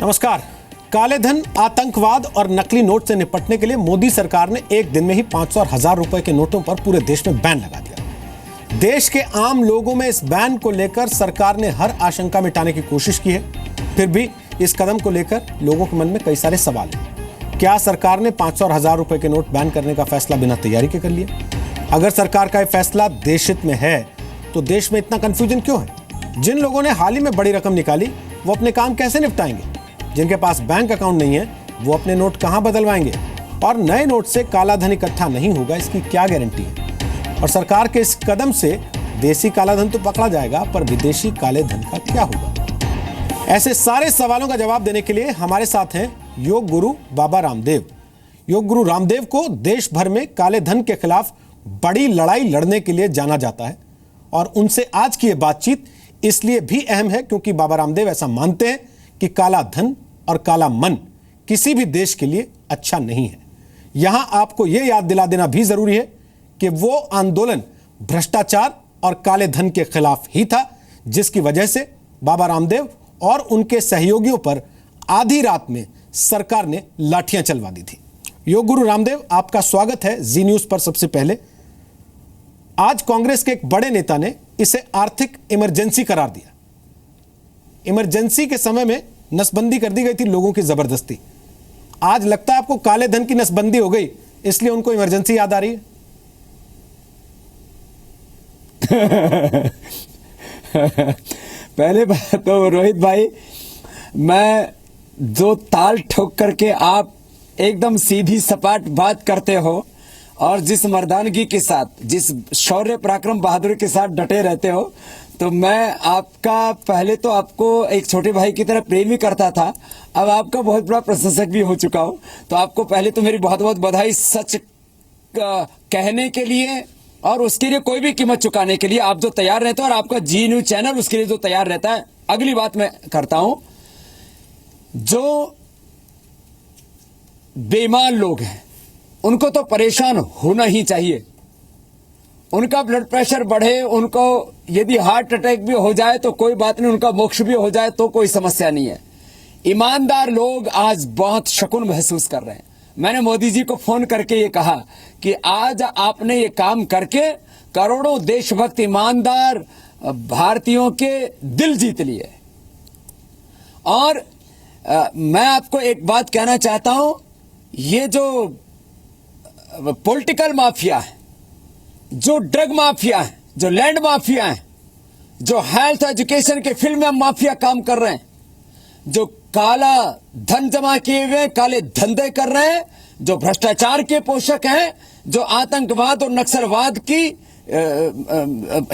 नमस्कार। काले धन, आतंकवाद और नकली नोट से निपटने के लिए मोदी सरकार ने एक दिन में ही 500 और 1000 रुपए के नोटों पर पूरे देश में बैन लगा दिया। देश के आम लोगों में इस बैन को लेकर सरकार ने हर आशंका मिटाने की कोशिश की है। फिर भी इस कदम को लेकर लोगों के मन में कई सारे सवाल हैं। क्या सरकार ने 500 और 1000 रुपए के नोट बैन करने का फैसला बिना तैयारी के कर लिया? अगर सरकार का यह फैसला देशहित में है तो देश में इतना कंफ्यूजन क्यों है? जिन लोगों ने हाल ही में बड़ी रकम निकाली वो अपने काम कैसे निपटाएंगे? जिनके पास बैंक अकाउंट नहीं है वो अपने नोट कहां बदलवाएंगे? और नए नोट से काला धन इकट्ठा नहीं होगा, इसकी क्या गारंटी है? और सरकार के इस कदम से देसी काला धन तो पकड़ा जाएगा, पर विदेशी काले धन का क्या होगा? ऐसे सारे सवालों का जवाब देने के लिए हमारे साथ हैं योग गुरु बाबा रामदेव। योग गुरु रामदेव को देश भर में काले धन के खिलाफ बड़ी लड़ाई लड़ने के लिए जाना जाता है और उनसे आज की ये बातचीत इसलिए भी अहम है क्योंकि बाबा रामदेव ऐसा मानते हैं कि काला धन और काला मन किसी भी देश के लिए अच्छा नहीं है। यहां आपको यह याद दिला देना भी जरूरी है कि वो आंदोलन भ्रष्टाचार और काले धन के खिलाफ ही था, जिसकी वजह से बाबा रामदेव और उनके सहयोगियों पर आधी रात में सरकार ने लाठियां चलवा दी थी। योग गुरु रामदेव, आपका स्वागत है जी न्यूज पर। सबसे पहले, आज कांग्रेस के एक बड़े नेता ने इसे आर्थिक इमरजेंसी करार दिया। इमरजेंसी के समय में नसबंदी कर दी गई थी लोगों की जबरदस्ती। आज लगता है आपको काले धन की नसबंदी हो गई, इसलिए उनको इमरजेंसी याद आ रही है। पहले बात तो रोहित भाई, मैं जो ताल ठोक करके आप एकदम सीधी सपाट बात करते हो और जिस मर्दानगी के साथ, जिस शौर्य पराक्रम बहादुरी के साथ डटे रहते हो, तो मैं आपका पहले तो आपको एक छोटे भाई की तरह प्रेम ही करता था, अब आपका बहुत बड़ा प्रशंसक भी हो चुका हूं। तो आपको पहले तो मेरी बहुत बहुत बधाई सच कहने के लिए और उसके लिए कोई भी कीमत चुकाने के लिए आप जो तैयार रहते हो, और आपका जी न्यूज चैनल उसके लिए जो तैयार रहता है। अगली बात मैं करता हूं, जो बेईमान लोग हैं उनको तो परेशान होना ही चाहिए। उनका ब्लड प्रेशर बढ़े, उनको यदि हार्ट अटैक भी हो जाए तो कोई बात नहीं, उनका मोक्ष भी हो जाए तो कोई समस्या नहीं है। ईमानदार लोग आज बहुत शकुन महसूस कर रहे हैं। मैंने मोदी जी को फोन करके ये कहा कि आज आपने ये काम करके करोड़ों देशभक्त ईमानदार भारतीयों के दिल जीत लिए। और मैं आपको एक बात कहना चाहता हूं, ये जो पॉलिटिकल माफिया है, जो ड्रग माफिया है, जो लैंड माफिया है, जो हेल्थ एजुकेशन के फील्ड में माफिया काम कर रहे हैं, जो काला धन जमा किए हुए काले धंधे कर रहे हैं, जो भ्रष्टाचार के पोषक हैं, जो आतंकवाद और नक्सलवाद की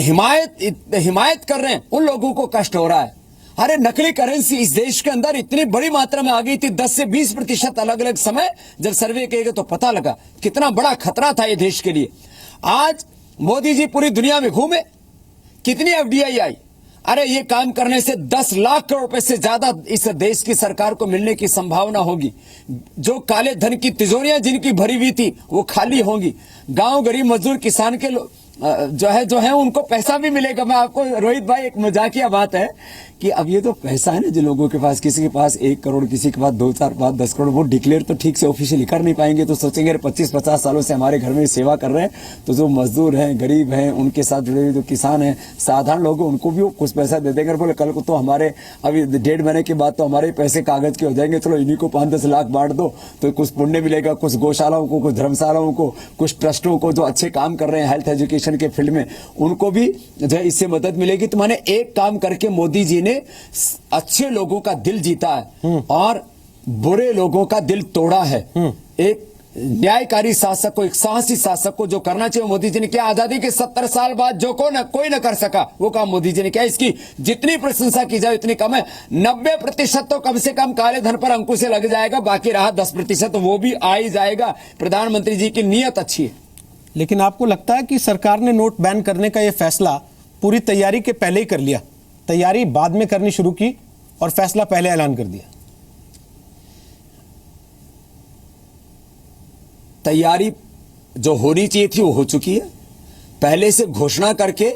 हिमायत कर रहे हैं, उन लोगों को कष्ट हो रहा है। अरे नकली करेंसी इस देश के अंदर इतनी बड़ी मात्रा में आ गई थी, 10 से 20% अलग अलग समय जब सर्वे किए गए तो पता लगा कितना बड़ा खतरा था ये देश के लिए। आज मोदी जी पूरी दुनिया में घूमे, कितनी एफडीआई आई। अरे ये काम करने से 10 लाख करोड़ रुपए से ज्यादा इस देश की सरकार को मिलने की संभावना होगी। जो काले धन की तिजोरियां जिनकी भरी हुई थी वो खाली होंगी। गांव गरीब मजदूर किसान के जो है उनको पैसा भी मिलेगा। मैं आपको रोहित भाई, एक मजाकिया बात है कि अब ये तो पैसा है ना, जो लोगों के पास, किसी के पास 1 करोड़, किसी के पास 2, 4, 5, 10 करोड़, वो डिक्लेयर तो ठीक से ऑफिशियली कर नहीं पाएंगे। तो सोचेंगे 25-50 सालों से हमारे घर में सेवा कर रहे हैं, तो जो मजदूर हैं, गरीब हैं, उनके साथ जुड़े हुए जो किसान हैं, साधारण लोग, उनको भी वो कुछ पैसा दे देंगे। बोले कल को तो हमारे अभी 1.5 महीने के बाद तो हमारे पैसे कागज के हो जाएंगे, चलो इन्हीं को 5-10 लाख बांट दो तो कुछ पुण्य मिलेगा, कुछ गौशालाओं को, कुछ धर्मशालाओं को, कुछ ट्रस्टों को जो अच्छे काम कर रहे हैं हेल्थ एजुकेशन के फील्ड में, उनको भी जो है इससे मदद मिलेगी। तो मैंने एक काम करके मोदी जी ने अच्छे लोगों का दिल जीता है और बुरे लोगों का दिल तोड़ा है। एक न्यायकारी शासक को, एक साहसी शासक को जो करना चाहिए मोदी जी ने किया। आजादी के 70 साल बाद जो कोई न कर सका वो काम मोदी जी ने किया। इसकी जितनी प्रशंसा की जाए उतनी कम है। 90% तो कम से कम काले धन पर अंकुश से लग जाएगा, बाकी रहा 10% तो वो भी आ ही जाएगा। प्रधानमंत्री जी की नीयत अच्छी है। लेकिन आपको लगता है कि सरकार ने नोट बैन करने का यह फैसला पूरी तैयारी के पहले ही कर लिया? तैयारी बाद में करनी शुरू की और फैसला पहले ऐलान कर दिया? तैयारी जो होनी चाहिए थी वो हो चुकी है। पहले से घोषणा करके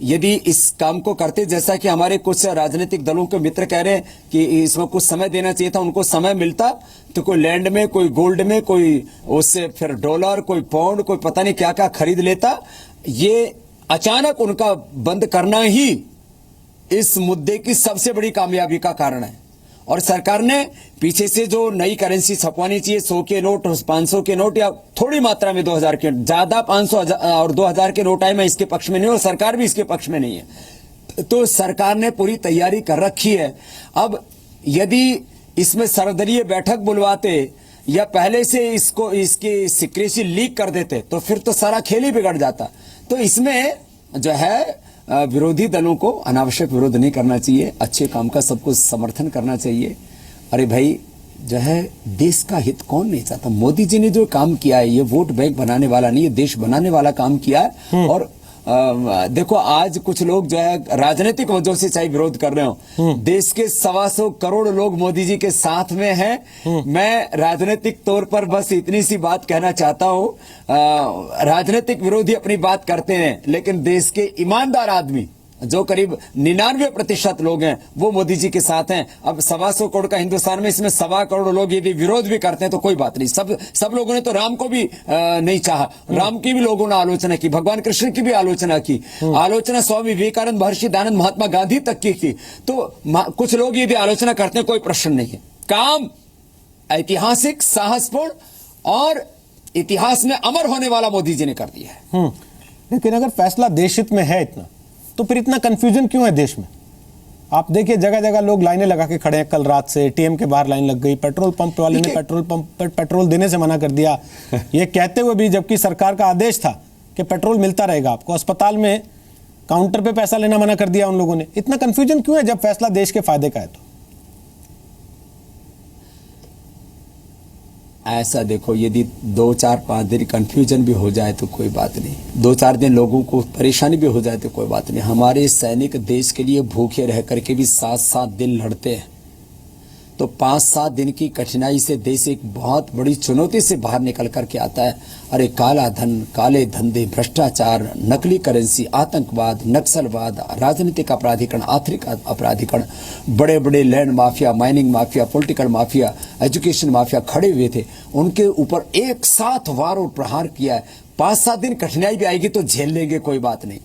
यदि इस काम को करते, जैसा कि हमारे कुछ राजनीतिक दलों के मित्र कह रहे हैं कि इसमें कुछ समय देना चाहिए था, उनको समय मिलता तो कोई लैंड में, कोई गोल्ड में, कोई उससे फिर डॉलर, कोई पाउंड, कोई पता नहीं क्या क्या खरीद लेता। ये अचानक उनका बंद करना ही इस मुद्दे की सबसे बड़ी कामयाबी का कारण है। और सरकार ने पीछे से जो नई करेंसी छपवानी चाहिए, 100 के नोट, 500 के नोट या थोड़ी मात्रा में 2000 के, ज्यादा 500 और 2000 के नोट आए, मैं इसके पक्ष में नहीं हूं और सरकार भी इसके पक्ष में नहीं है। तो सरकार ने पूरी तैयारी कर रखी है। अब यदि इसमें सर्वदलीय बैठक बुलवाते या पहले से इसकी सिक्रेसी लीक कर देते तो फिर तो सारा खेल ही बिगड़ जाता। तो इसमें जो है विरोधी दलों को अनावश्यक विरोध नहीं करना चाहिए, अच्छे काम का सबको समर्थन करना चाहिए। अरे भाई, जो है देश का हित कौन नहीं चाहता? मोदी जी ने जो काम किया है, ये वोट बैंक बनाने वाला नहीं, ये देश बनाने वाला काम किया है। और देखो, आज कुछ लोग जो है राजनीतिक वजह से चाहे विरोध कर रहे हो, देश के 125 करोड़ लोग मोदी जी के साथ में हैं। मैं राजनीतिक तौर पर बस इतनी सी बात कहना चाहता हूं, राजनीतिक विरोधी अपनी बात करते हैं, लेकिन देश के ईमानदार आदमी जो करीब 99% लोग हैं वो मोदी जी के साथ हैं। अब 125 करोड़ का हिंदुस्तान में, इसमें 1.25 करोड़ लोग यदि विरोध भी करते हैं तो कोई बात नहीं। सब लोगों ने तो राम को भी नहीं चाहा, राम की भी लोगों ने आलोचना की, भगवान कृष्ण की भी आलोचना की, आलोचना स्वामी विवेकानंद, महर्षि दयानंद, महात्मा गांधी तक की। तो कुछ लोग यदि आलोचना करते हैं, कोई प्रश्न नहीं है। काम ऐतिहासिक, साहसपूर्ण और इतिहास में अमर होने वाला मोदी जी ने कर दिया है। लेकिन अगर फैसला देश हित में है इतना, तो फिर इतना कंफ्यूजन क्यों है देश में? आप देखिए, जगह जगह लोग लाइनें लगा के खड़े हैं। कल रात से एटीएम के बाहर लाइन लग गई, पेट्रोल पंप वाले ने पेट्रोल पंप पर पेट्रोल देने से मना कर दिया, ये कहते हुए भी जबकि सरकार का आदेश था कि पेट्रोल मिलता रहेगा आपको। अस्पताल में काउंटर पे पैसा लेना मना कर दिया उन लोगों ने। इतना कंफ्यूजन क्यों है जब फैसला देश के फायदे का है? तो ऐसा देखो, यदि 2-4-5 दिन कंफ्यूजन भी हो जाए तो कोई बात नहीं, 2-4 दिन लोगों को परेशानी भी हो जाए तो कोई बात नहीं। हमारे सैनिक देश के लिए भूखे रह करके भी 7-7 दिन लड़ते हैं, तो 5-7 दिन की कठिनाई से देश एक बहुत बड़ी चुनौती से बाहर निकल करके आता है। अरे काला धन, काले धंधे, भ्रष्टाचार, नकली करेंसी, आतंकवाद, नक्सलवाद, राजनीतिक अपराधीकरण, आर्थिक अपराधीकरण, बड़े बड़े land mafia, mining mafia, political mafia, education mafia खड़े हुए थे, उनके ऊपर एक साथ वार और प्रहार किया है। 5-7 दिन कठिनाई भी आएगी तो झेल लेंगे, कोई बात नहीं।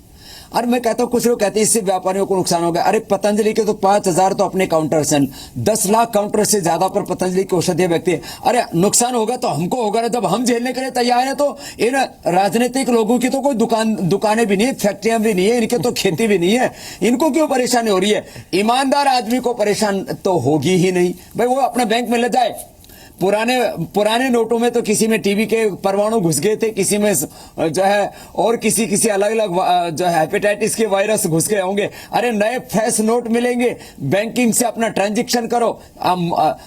और मैं कहता हूं, कुछ लोग कहते हैं इससे व्यापारियों को नुकसान होगा। अरे पतंजलि के तो 5000 तो अपने काउंटर्स हैं, 10 लाख काउंटर से ज्यादा पर पतंजलि के औषधीय व्यक्ति हैं। अरे नुकसान होगा तो हमको होगा ना, जब हम झेलने के लिए तैयार हैं। तो इन राजनीतिक लोगों की तो कोई दुकानें भी नहीं है, फैक्ट्रियां भी नहीं है, इनके तो खेती भी नहीं है, इनको क्यों परेशानी हो रही है? ईमानदार आदमी को परेशान तो होगी ही नहीं भाई, वो अपने बैंक में ले जाए। पुराने नोटों में तो किसी में टीबी के परमाणु घुस गए थे, किसी में जो है और किसी अलग अलग जो है हेपेटाइटिस के वायरस घुस गए होंगे। अरे नए फ्रेश नोट मिलेंगे, बैंकिंग से अपना ट्रांजैक्शन करो,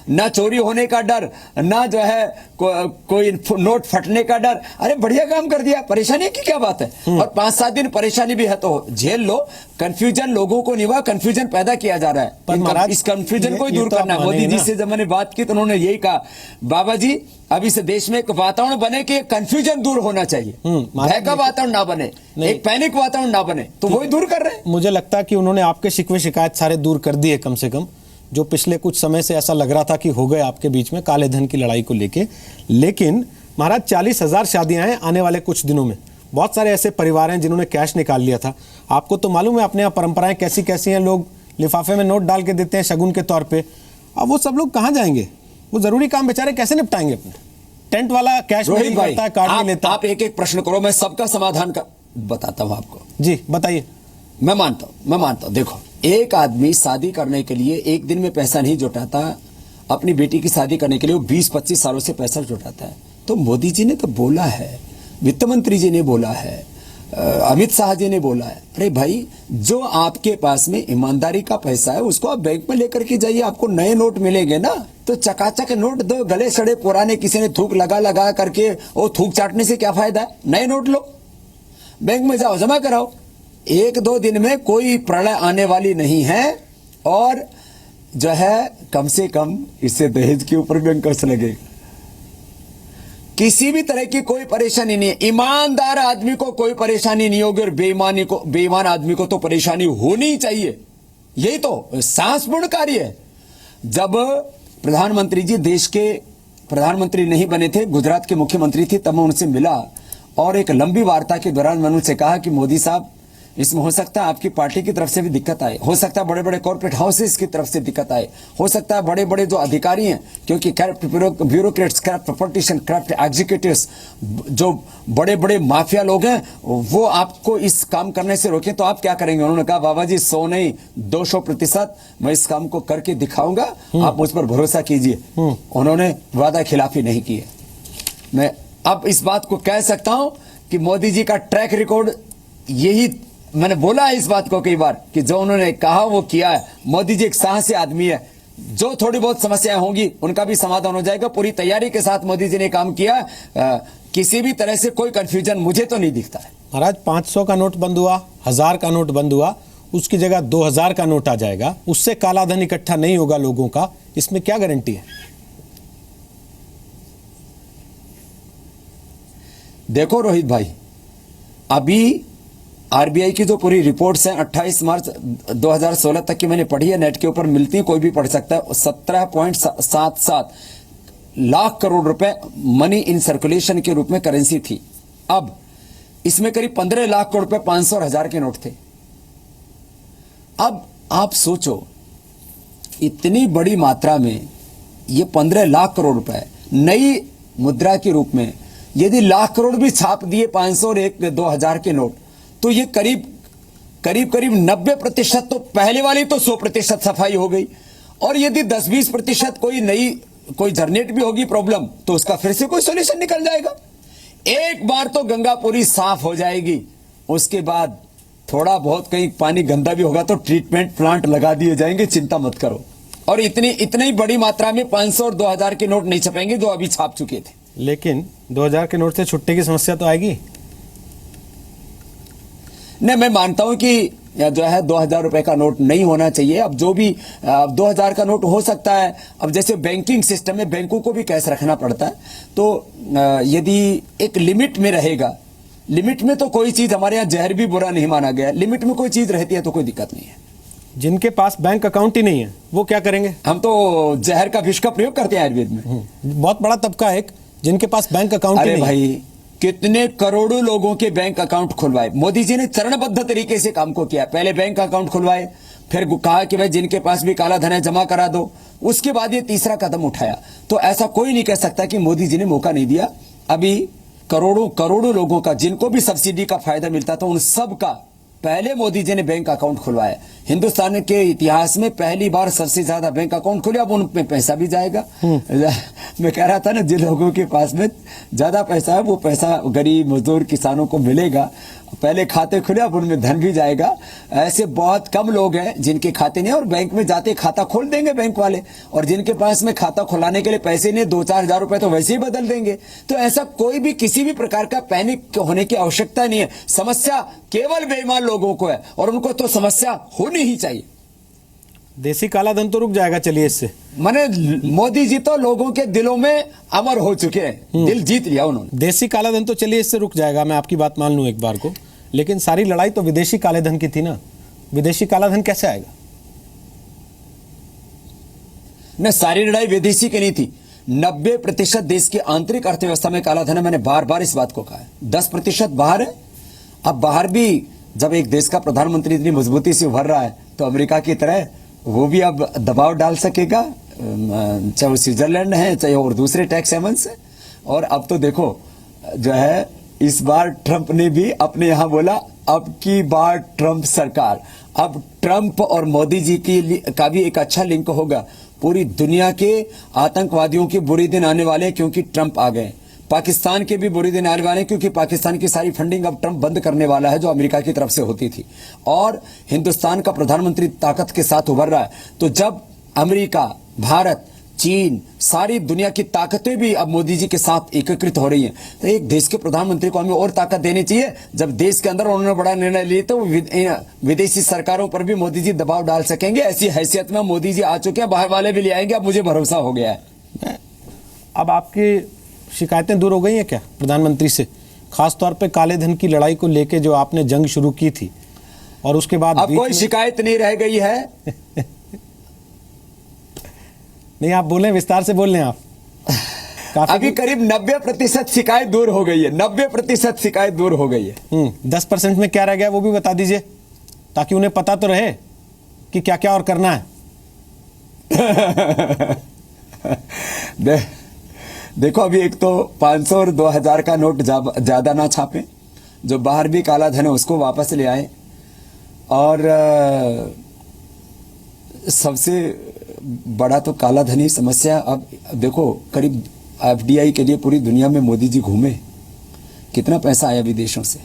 ना चोरी होने का डर, ना जो है कोई नोट फटने का डर। अरे बढ़िया काम कर दिया, परेशानी की क्या बात है? और 5-7 दिन परेशानी भी है तो झेल लो। कंफ्यूजन लोगों को नहीं हुआ, कंफ्यूजन पैदा किया जा रहा है, पर इस कंफ्यूजन को दूर करना। मोदी जी से जब मैंने बात की तो उन्होंने यही कहा, बाबा जी अभी से देश में एक वातावरण बने कि कंफ्यूजन दूर होना चाहिए, भय का वातावरण ना बने, एक पैनिक वातावरण ना बने, तो वही दूर कर रहे हैं। मुझे लगता है कि उन्होंने आपके शिकवे शिकायत सारे दूर कर दिए, कम से कम जो पिछले कुछ समय से ऐसा लग रहा था कि हो गए आपके बीच में काले धन की लड़ाई को लेके। लेकिन महाराज 40,000 शादियां हैं आने वाले कुछ दिनों में। बहुत सारे ऐसे परिवार हैं जिन्होंने कैश निकाल लिया था। आपको तो मालूम है अपने यहाँ परंपराएं कैसी कैसी हैं, लोग लिफाफे में नोट डाल के देते हैं शगुन के तौर पे। अब वो सब लोग कहाँ जाएंगे? वो जरूरी काम बेचारे कैसे निपटाएंगे अपने? टेंट वाला कैश में करता है, कार्ड में लेता है। आप एक एक प्रश्न करो, मैं सबका समाधान का बताता हूं आपको। जी बताइए। मैं मानता हूं, देखो, एक आदमी शादी करने के लिए एक दिन में पैसा नहीं जुटाता, अपनी बेटी की शादी करने के लिए वो 20-25 सालों से पैसा जुटाता है। तो मोदी जी ने तो बोला है, वित्त मंत्री जी ने बोला है, अमित शाह जी ने बोला है, अरे भाई जो आपके पास में ईमानदारी का पैसा है उसको आप बैंक में लेकर के जाइए, आपको नए नोट मिलेंगे ना। तो चकाचक नोट दो, गले सड़े पुराने किसी ने थूक लगा करके वो थूक चाटने से क्या फायदा है? नए नोट लो, बैंक में जाओ, जमा कराओ। 1-2 दिन में कोई प्रलय आने वाली नहीं है। और जो है कम से कम इससे दहेज के ऊपर भी अंकुश लगेगा। किसी भी तरह की कोई परेशानी नहीं है। ईमानदार आदमी को कोई परेशानी नहीं होगी और बेईमान आदमी को तो परेशानी होनी ही चाहिए। यही तो साहसपूर्ण कार्य है। जब प्रधानमंत्री जी देश के प्रधानमंत्री नहीं बने थे, गुजरात के मुख्यमंत्री थे, तब मैं उनसे मिला और एक लंबी वार्ता के दौरान मैंने उनसे कहा कि मोदी साहब, इसमें हो सकता है आपकी पार्टी की तरफ से भी दिक्कत आए, हो सकता है बड़े बड़े कॉर्पोरेट हाउसेस की तरफ से दिक्कत आए, हो सकता है बड़े बड़े जो अधिकारी हैं, क्योंकि corrupt bureaucrats, corrupt politician, corrupt executives, जो बड़े बड़े माफिया लोग हैं, वो आपको इस काम करने से रोकें तो आप क्या करेंगे? उन्होंने कहा बाबा जी 100 नहीं 200% मैं इस काम को करके दिखाऊंगा, आप मुझ पर भरोसा कीजिए। उन्होंने वादा खिलाफी नहीं की है। मैं अब इस बात को कह सकता हूं कि मोदी जी का ट्रैक रिकॉर्ड, यही मैंने बोला है इस बात को कई बार कि जो उन्होंने कहा वो किया है। मोदी जी एक साहसी आदमी है। जो थोड़ी बहुत समस्याएं होंगी उनका भी समाधान हो जाएगा। पूरी तैयारी के साथ मोदी जी ने काम किया। किसी भी तरह से कोई कंफ्यूजन मुझे तो नहीं दिखता है। महाराज 500 का नोट बंद हुआ, 1000 का नोट बंद हुआ, उसकी जगह 2000 का नोट आ जाएगा, उससे काला धन इकट्ठा नहीं होगा लोगों का, इसमें क्या गारंटी है? देखो रोहित भाई, अभी आरबीआई की जो पूरी रिपोर्ट्स हैं 28 मार्च 2016 तक की मैंने पढ़ी है, नेट के ऊपर मिलती है, कोई भी पढ़ सकता है। 17.77 लाख करोड़ रुपए मनी इन सर्कुलेशन के रूप में करेंसी थी। अब इसमें करीब 15 लाख करोड़ रुपए 500 और 1000 के नोट थे। अब आप सोचो, इतनी बड़ी मात्रा में ये 15 लाख करोड़ रुपए नई मुद्रा के रूप में यदि लाख करोड़ भी छाप दिए 500 और 2000 के नोट, तो ये करीब 90% तो पहले वाली तो 100% सफाई हो गई। और यदि 10-20% कोई जनरेट भी होगी प्रॉब्लम, तो उसका फिर से कोई सॉल्यूशन निकल जाएगा। एक बार तो गंगा पूरी साफ हो जाएगी, उसके बाद थोड़ा बहुत कहीं पानी गंदा भी होगा तो ट्रीटमेंट प्लांट लगा दिए जाएंगे, चिंता मत करो। और इतनी बड़ी मात्रा में 500 और 2000 के नोट नहीं छपेंगे जो अभी छाप चुके थे। लेकिन 2000 के नोट से छुट्टी की समस्या तो आएगी। नहीं, मैं मानता हूं कि जो है 2000 रुपए का नोट नहीं होना चाहिए। अब जो भी 2000 का नोट हो सकता है। अब जैसे बैंकिंग सिस्टम में बैंकों को भी कैश रखना पड़ता है, तो यदि एक लिमिट में रहेगा, लिमिट में तो कोई चीज, हमारे यहाँ जहर भी बुरा नहीं माना गया, लिमिट में कोई चीज रहती है तो कोई दिक्कत नहीं है। जिनके पास बैंक अकाउंट ही नहीं है वो क्या करेंगे? हम तो जहर का विष का प्रयोग करते हैं आयुर्वेद में। बहुत बड़ा तबका है जिनके पास बैंक अकाउंट ही नहीं। अरे भाई, कितने करोड़ों लोगों के बैंक अकाउंट खुलवाए। मोदी जी ने चरणबद्ध तरीके से काम को किया। पहले बैंक अकाउंट खुलवाए, फिर कहा कि भाई जिनके पास भी काला धन है जमा करा दो, उसके बाद ये तीसरा कदम उठाया। तो ऐसा कोई नहीं कह सकता कि मोदी जी ने मौका नहीं दिया। अभी करोड़ों लोगों का, जिनको भी सब्सिडी का फायदा मिलता था, उन सब का पहले मोदी जी ने बैंक अकाउंट खुलवाया। हिंदुस्तान के इतिहास में पहली बार सबसे ज्यादा बैंक अकाउंट खुले। अब उनमें पैसा भी जाएगा। मैं कह रहा था ना, जिन लोगों के पास में ज्यादा पैसा है वो पैसा गरीब मजदूर किसानों को मिलेगा। पहले खाते खुले, अब उनमें धन भी जाएगा। ऐसे बहुत कम लोग हैं जिनके खाते नहीं, और बैंक में जाते खाता खोल देंगे बैंक वाले। और जिनके पास में खाता खुलाने के लिए पैसे नहीं, 2-4 हजार रुपए तो वैसे ही बदल देंगे। तो ऐसा कोई भी किसी भी प्रकार का पैनिक होने की आवश्यकता नहीं है। समस्या केवल बेईमान लोगों को है और उनको तो समस्या होनी ही चाहिए। देसी काला धन तो रुक जाएगा। चलिए, इससे माने मोदी जी तो लोगों के दिलों में अमर हो चुके हैं, दिल जीत लिया उन्होंने। देसी काला धन तो चलिए इससे रुक जाएगा, मैं आपकी बात मान लूं एक बार को, लेकिन सारी लड़ाई तो विदेशी काले धन की थी ना। विदेशी काला धन कैसे आएगा? न, सारी लड़ाई विदेशी की नहीं थी। 90% देश की आंतरिक अर्थव्यवस्था में काला धन है। मैंने बार बार इस बात को कहा है। 10% बाहर है। अब बाहर भी जब एक देश का प्रधानमंत्री इतनी मजबूती से उभर रहा है, तो अमेरिका की तरह वो भी अब दबाव डाल सकेगा, चाहे वो स्विट्जरलैंड है, चाहे और दूसरे टैक्स हेवन्स है। और अब तो देखो, जो है इस बार ट्रंप ने भी अपने यहां बोला, अब की बार ट्रंप सरकार। अब ट्रंप और मोदी जी का भी एक अच्छा लिंक होगा। पूरी दुनिया के आतंकवादियों के बुरे दिन आने वाले हैं क्योंकि ट्रंप आ गए। पाकिस्तान के भी बुरे दिन आने वाले हैं क्योंकि पाकिस्तान की सारी फंडिंग अब ट्रंप बंद करने वाला है, जो अमेरिका की तरफ से होती थी। और हिंदुस्तान का प्रधानमंत्री ताकत के साथ उभर रहा है। तो जब अमेरिका, भारत, चीन, सारी दुनिया की ताकतें भी अब मोदी जी के साथ एकीकृत हो रही हैं, तो एक देश के प्रधानमंत्री को हमें और ताकत देनी चाहिए। जब देश के अंदर उन्होंने बड़ा निर्णय लिए तो विदेशी सरकारों पर भी मोदी जी दबाव डाल सकेंगे। ऐसी हैसियत में मोदी जी आ चुके हैं, बाहर वाले भी ले आएंगे, अब मुझे भरोसा हो गया है। अब आपकी शिकायतें दूर हो गई हैं क्या प्रधानमंत्री से, खास तौर पे काले धन की लड़ाई को लेके जो आपने जंग शुरू की थी और उसके बाद अब कोई शिकायत नहीं रह गई है? नहीं, आप बोलें, विस्तार से बोल लें आप। अभी करीब 90% शिकायत दूर हो गई है। 90% शिकायत दूर हो गई है। 10% में क्या रह गया वो भी बता दीजिए, ताकि उन्हें पता तो रहे कि क्या क्या और करना है। देखो, अभी एक तो 500 और 2000 का नोट ज्यादा ना छापें, जो बाहर भी काला धन है उसको वापस ले आए, और सबसे बड़ा तो काला धनी समस्या। अब देखो, करीब एफडीआई के लिए पूरी दुनिया में मोदी जी घूमे, कितना पैसा आया विदेशों से,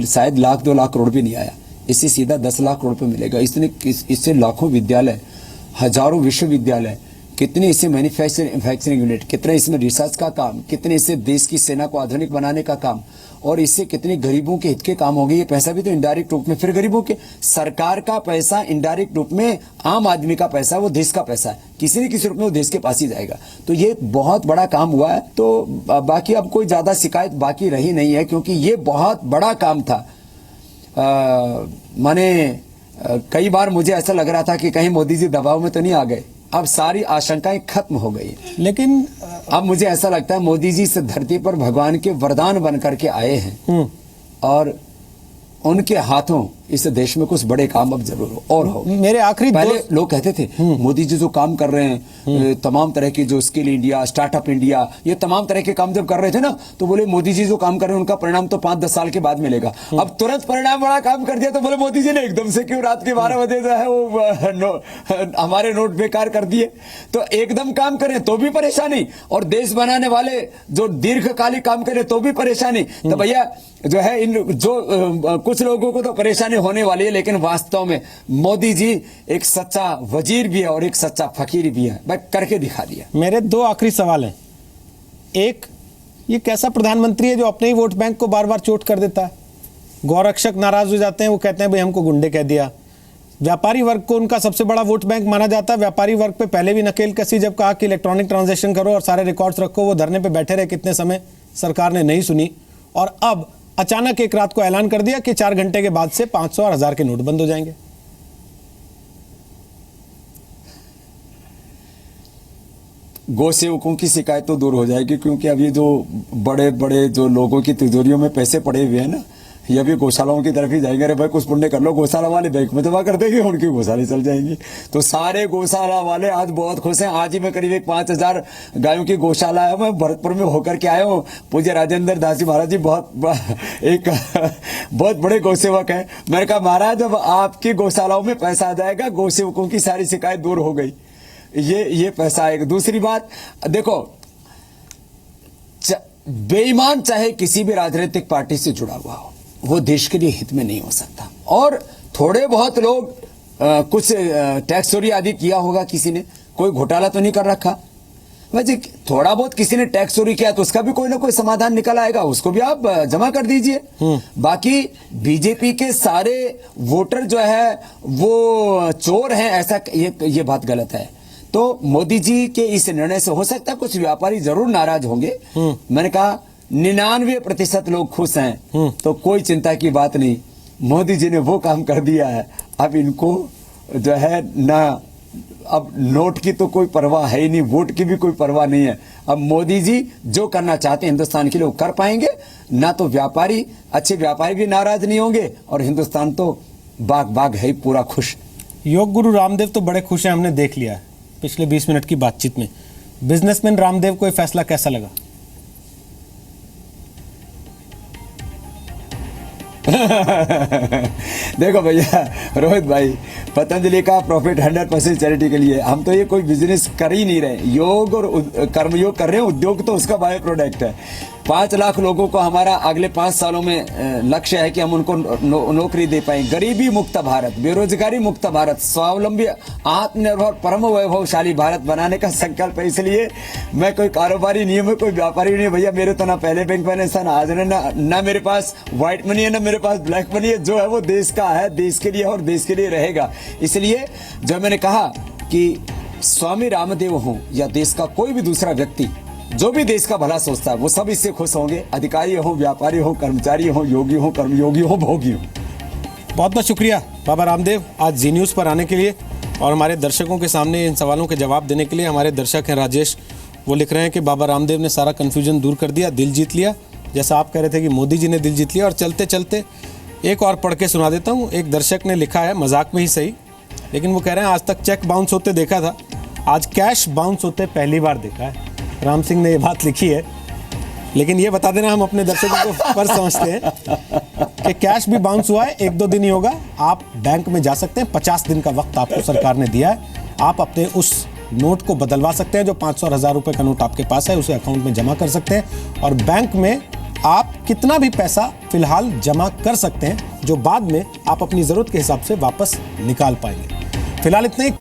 शायद 1-2 लाख करोड़ भी नहीं आया। इससे सीधा 10 लाख करोड़ रुपए मिलेगा। इससे लाखों विद्यालय, हजारों विश्वविद्यालय, कितने इससे मैन्युफैक्चरिंग यूनिट, कितने इसमें रिसर्च का काम, कितने इससे देश की सेना को आधुनिक बनाने का काम, और इससे कितने गरीबों के हित के काम होंगे। ये पैसा भी तो इनडायरेक्ट रूप में फिर गरीबों के, सरकार का पैसा इनडायरेक्ट रूप में आम आदमी का पैसा, वो देश का पैसा है, किसी न किसी रूप में वो देश के पास ही जाएगा। तो ये बहुत बड़ा काम हुआ है। तो बाकी अब कोई ज्यादा शिकायत बाकी रही नहीं है, क्योंकि ये बहुत बड़ा काम था। कई बार मुझे ऐसा लग रहा था कि कहीं मोदी जी दबाव में तो नहीं आ गए। अब सारी आशंकाएं खत्म हो गई, लेकिन अब मुझे ऐसा लगता है मोदी जी इस धरती पर भगवान के वरदान बन करके आए हैं, और उनके हाथों इस देश में कुछ बड़े काम अब जरूर हो और हो। मेरे आखिरी पहले लोग कहते थे मोदी जी जो काम कर रहे हैं, तमाम तरह की जो स्किल इंडिया, स्टार्टअप इंडिया, ये तमाम तरह के काम जब कर रहे थे ना, तो बोले मोदी जी जो काम कर रहे हैं उनका परिणाम तो 5-10 साल के बाद मिलेगा। अब तुरंत परिणाम बड़ा काम कर दिया, तो बोले मोदी जी ने एकदम से क्यों रात के 12 बजे जो है वो हमारे नोट बेकार कर दिए। तो एकदम काम करें तो भी परेशानी, और देश बनाने वाले जो दीर्घकालिक काम करें तो भी परेशानी। तो भैया जो है, इन जो कुछ लोगों को तो परेशानी होने वाली है, लेकिन वास्तव में मोदी जी एक सच्चा वजीर भी है और एक सच्चा फकीर भी है। भाई करके दिखा दिया। मेरे 2 आखिरी सवाल हैं। एक, ये कैसा प्रधानमंत्री है जो अपने ही वोट बैंक को बार बार चोट कर देता है? गौरक्षक नाराज हो जाते हैं, वो कहते हैं भाई हमको गुंडे कह दिया। व्यापारी वर्ग को उनका सबसे बड़ा वोट बैंक माना जाता है। व्यापारी वर्ग पे पहले भी नकेल कसी, जब कहा कि इलेक्ट्रॉनिक ट्रांजैक्शन करो और सारे रिकॉर्ड्स रखो, वो धरने पे बैठे रहे कितने समय, सरकार ने नहीं सुनी, और अब अचानक एक रात को ऐलान कर दिया कि 4 घंटे के बाद से 500 और 1000 के नोट बंद हो जाएंगे। गौ सेवकों की शिकायत तो दूर हो जाएगी, क्योंकि अब ये जो बड़े बड़े जो लोगों की तिजोरियों में पैसे पड़े हुए हैं ना, ये भी गौशालाओं की तरफ ही जाएंगे। अरे भाई कुछ पुण्य कर लो, गौशाला वाले बैंक में जमा कर देंगे, उनकी गौशाला चल जाएंगी। तो सारे गौशाला वाले आज बहुत खुश हैं। आज ही मैं करीब 5000 गायों की गौशाला है, मैं भरतपुर में होकर के आया हूँ। पूज्य राजेंद्र दास जी महाराज जी बहुत बड़े गौसेवक हैं। मैंने कहा महाराज, अब आपकी गौशालाओं में पैसा आ जाएगा, गौसेवकों की सारी शिकायत दूर हो गई, ये पैसा आएगा। दूसरी बात देखो, बेईमान चाहे किसी भी राजनीतिक पार्टी से जुड़ा हुआ हो, वो देश के लिए हित में नहीं हो सकता। और थोड़े बहुत लोग कुछ टैक्स चोरी आदि किया होगा, किसी ने कोई घोटाला तो नहीं कर रखा। वैसे थोड़ा बहुत किसी ने टैक्स चोरी किया तो उसका भी कोई ना कोई समाधान निकल आएगा, उसको भी आप जमा कर दीजिए। बाकी बीजेपी के सारे वोटर जो है वो चोर हैं, ऐसा ये बात गलत है। तो मोदी जी के इस निर्णय से हो सकता है कुछ व्यापारी जरूर नाराज होंगे। मैंने कहा 99% लोग खुश हैं, तो कोई चिंता की बात नहीं। मोदी जी ने वो काम कर दिया है, अब इनको जो है ना, अब नोट की तो कोई परवाह है ही नहीं, वोट की भी कोई परवाह नहीं है। अब मोदी जी जो करना चाहते हैं हिंदुस्तान के लिए वो कर पाएंगे ना। तो व्यापारी, अच्छे व्यापारी भी नाराज नहीं होंगे, और हिंदुस्तान तो बाग है ही पूरा खुश। योग गुरु रामदेव तो बड़े खुश हैं, हमने देख लिया है पिछले 20 मिनट की बातचीत में। बिजनेसमैन रामदेव को यह फैसला कैसा लगा? देखो भैया रोहित भाई, पतंजलि का प्रॉफिट 100% चैरिटी के लिए। हम तो ये कोई बिजनेस कर ही नहीं रहे, योग और कर्मयोग कर रहे हैं। उद्योग तो उसका बाय प्रोडक्ट है। 5 लाख लोगों को हमारा अगले 5 सालों में लक्ष्य है कि हम उनको नौकरी दे पाए। गरीबी मुक्त भारत, बेरोजगारी मुक्त भारत, स्वावलंबी, आत्मनिर्भर, परम वैभवशाली भारत बनाने का संकल्प है। इसलिए मैं कोई कारोबारी नहीं हूं, मैं कोई व्यापारी नहीं हूं भैया। मेरे तो ना पहले बैंक बैलेंस है, ना आज ना मेरे पास व्हाइट मनी है, ना मेरे पास ब्लैक मनी है। जो है वो देश का है, देश के लिए और देश के लिए रहेगा। इसलिए जो मैंने कहा कि स्वामी रामदेव हो या देश का कोई भी दूसरा व्यक्ति, जो भी देश का भला सोचता है वो सब इससे खुश होंगे, अधिकारी हो, व्यापारी हो, कर्मचारी हो, योगी हो, कर्मयोगी हो, भोगी हो। बहुत बहुत शुक्रिया बाबा रामदेव आज जी न्यूज़ पर आने के लिए और हमारे दर्शकों के सामने इन सवालों के जवाब देने के लिए। हमारे दर्शक हैं राजेश, वो लिख रहे हैं कि बाबा रामदेव ने सारा कन्फ्यूजन दूर कर दिया, दिल जीत लिया, जैसा आप कह रहे थे कि मोदी जी ने दिल जीत लिया। और चलते चलते एक और पढ़ के सुना देता हूँ। एक दर्शक ने लिखा है, मजाक में ही सही, लेकिन वो कह रहे हैं आज तक चेक बाउंस होते देखा था, आज कैश बाउंस होते पहली बार देखा है। राम सिंह ने ये बात लिखी है, लेकिन ये बता देना हम अपने दर्शकों को पर समझते हैं कि कैश भी बाउंस हुआ है, 1-2 दिन ही होगा। आप बैंक में जा सकते हैं, 50 दिन का वक्त आपको सरकार ने दिया है। आप अपने उस नोट को बदलवा सकते हैं, जो 500 और 1000 रुपए का नोट आपके पास है उसे अकाउंट में जमा कर सकते हैं और बैंक में आप कितना भी पैसा फिलहाल जमा कर सकते हैं, जो बाद में आप अपनी जरूरत के हिसाब से वापस निकाल पाएंगे। फिलहाल इतना ही।